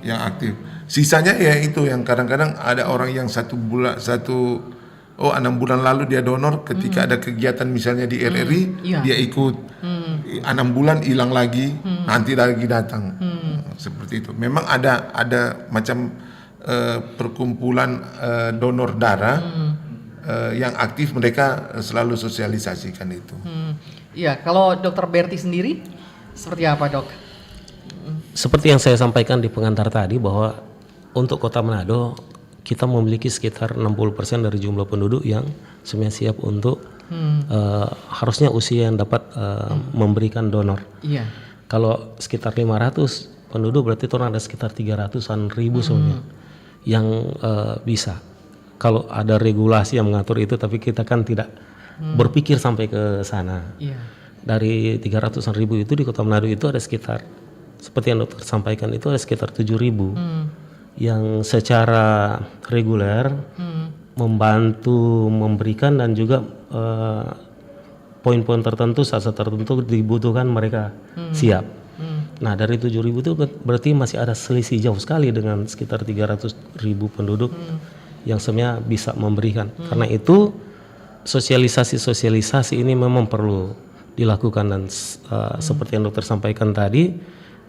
yang aktif. Sisanya ya itu yang kadang-kadang ada orang yang 6 bulan lalu dia donor, ketika ada kegiatan misalnya di RRI dia ikut, 6 bulan hilang lagi, nanti lagi datang. seperti itu. Memang ada macam perkumpulan donor darah yang aktif, mereka selalu sosialisasikan itu. Iya, kalau Dr. Berti sendiri seperti apa, Dok? Seperti yang saya sampaikan di pengantar tadi, bahwa untuk Kota Manado kita memiliki sekitar 60% dari jumlah penduduk yang sebenarnya siap untuk harusnya usia yang dapat memberikan donor. Iya. Kalau sekitar 500 penduduk berarti itu ada sekitar 300-an ribu sebenarnya yang bisa. Kalau ada regulasi yang mengatur itu, tapi kita kan tidak berpikir sampai ke sana. Iya. Dari 300-an ribu itu di Kota Manado itu ada sekitar, seperti yang dokter sampaikan, itu ada sekitar 7.000 yang secara reguler membantu memberikan, dan juga poin-poin tertentu, saat-saat tertentu dibutuhkan mereka siap. Nah, dari 7.000 itu berarti masih ada selisih jauh sekali dengan sekitar 300.000 penduduk yang sebenarnya bisa memberikan. Karena itu sosialisasi ini memang perlu dilakukan, dan seperti yang dokter sampaikan tadi,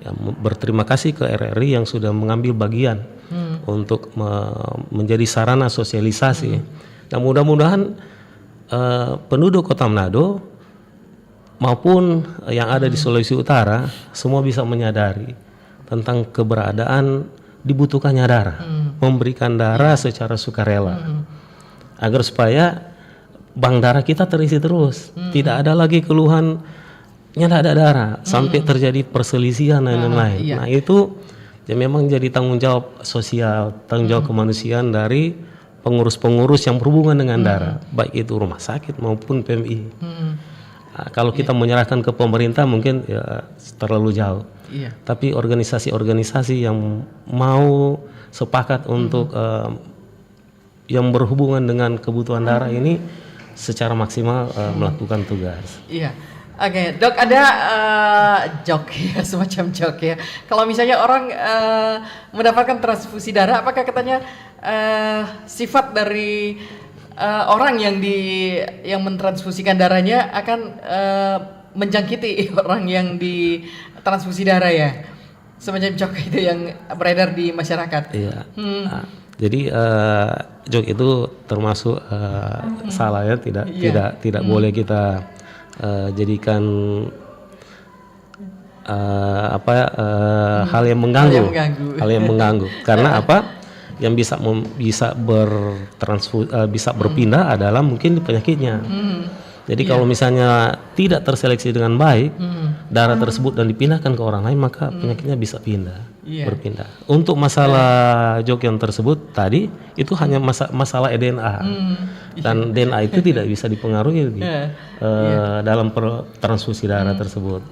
ya, berterima kasih ke RRI yang sudah mengambil bagian untuk menjadi sarana sosialisasi. Dan mudah-mudahan penduduk Kota Manado maupun yang ada di Sulawesi Utara semua bisa menyadari tentang keberadaan dibutuhkannya darah, memberikan darah secara sukarela, agar supaya bank darah kita terisi terus, tidak ada lagi keluhan tidak ada darah sampai terjadi perselisihan dan lain-lain. Nah, itu ya memang jadi tanggung jawab sosial, tanggung jawab kemanusiaan dari pengurus-pengurus yang berhubungan dengan darah, baik itu rumah sakit maupun PMI. Nah, kalau kita menyerahkan ke pemerintah mungkin ya terlalu jauh. Tapi organisasi-organisasi yang mau sepakat untuk yang berhubungan dengan kebutuhan darah ini secara maksimal melakukan tugas. Iya. Oke, Dok, ada joke ya, semacam joke ya. Kalau misalnya orang mendapatkan transfusi darah, apakah katanya sifat dari orang yang mentransfusikan darahnya akan menjangkiti orang yang ditransfusi darah ya? Semacam joke itu yang beredar di masyarakat. Iya. Jadi joke itu termasuk salah ya, tidak boleh kita jadikan hal yang mengganggu. Karena apa? Yang bisa berpindah adalah mungkin penyakitnya. Jadi kalau misalnya tidak terseleksi dengan baik darah tersebut dan dipindahkan ke orang lain, maka penyakitnya bisa berpindah. Untuk masalah jok yang tersebut tadi itu hanya masalah DNA, dan DNA itu tidak bisa dipengaruhi dalam transfusi darah tersebut.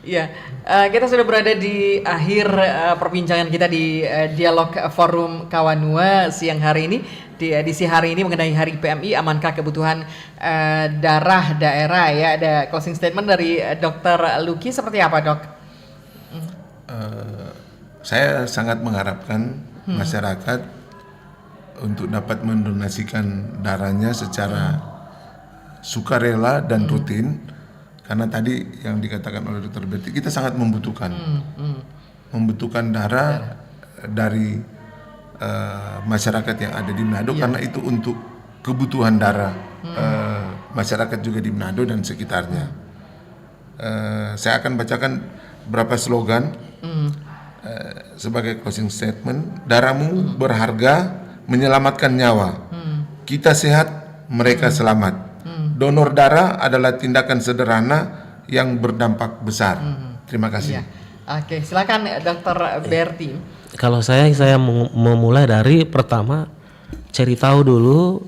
Iya, kita sudah berada di akhir perbincangan kita di dialog forum Kawanua siang hari ini. Di edisi hari ini mengenai Hari PMI, amankah kebutuhan darah daerah ya. Ada closing statement dari Dr. Luki, seperti apa, Dok? Saya sangat mengharapkan masyarakat untuk dapat mendonasikan darahnya secara sukarela dan rutin, karena tadi yang dikatakan oleh Dr. Berti, kita sangat membutuhkan darah dari masyarakat yang ada di Manado, karena itu untuk kebutuhan darah masyarakat juga di Manado dan sekitarnya. Saya akan bacakan beberapa slogan sebagai closing statement. Darahmu berharga, menyelamatkan nyawa. Kita sehat, mereka selamat. Donor darah adalah tindakan sederhana yang berdampak besar. Terima kasih. Oke, silakan Dr. Berti. Kalau saya memulai dari pertama, cari tahu dulu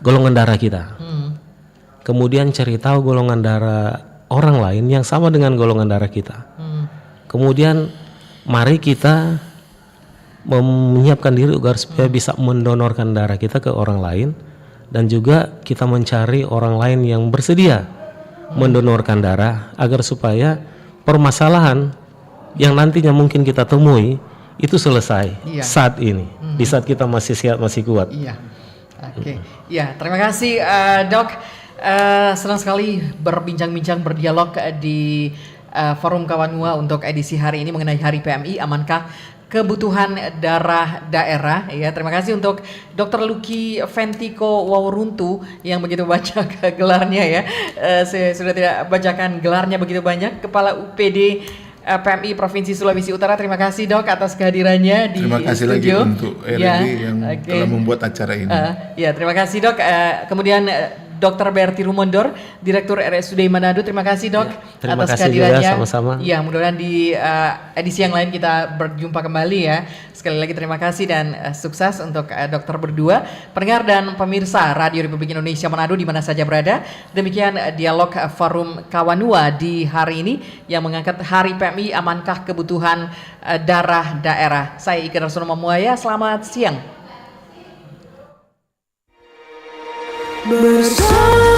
golongan darah kita. Kemudian cari tahu golongan darah orang lain yang sama dengan golongan darah kita. Kemudian mari kita menyiapkan diri agar supaya bisa mendonorkan darah kita ke orang lain, dan juga kita mencari orang lain yang bersedia mendonorkan darah agar supaya permasalahan yang nantinya mungkin kita temui itu selesai saat ini, di saat kita masih sehat, masih kuat. Oke. Terima kasih Dok. Senang sekali berbincang-bincang, berdialog di Forum Kawanua untuk edisi hari ini mengenai Hari PMI, amankah kebutuhan darah daerah. Ya, terima kasih untuk Dr. Lucky Ventiko Wawruntu yang begitu banyak gelarnya ya. Saya sudah tidak bacakan gelarnya begitu banyak. Kepala UPD PMI Provinsi Sulawesi Utara. Terima kasih Dok atas kehadirannya di studio. Terima kasih lagi untuk RRI yang telah membuat acara ini. Ya, terima kasih Dok. Kemudian Dr. Berti Rumondor, Direktur RSUD Manado. Terima kasih Dok atas kehadirannya. Sama-sama. Ya, mudah-mudahan di edisi yang lain kita berjumpa kembali ya. Sekali lagi terima kasih dan sukses untuk dokter berdua. Pendengar dan pemirsa Radio Republik Indonesia Manado di mana saja berada. Demikian dialog Forum Kawanua di hari ini yang mengangkat Hari PMI, amankah kebutuhan darah daerah. Saya Ika Darsono Mamuaya, selamat siang. Bersama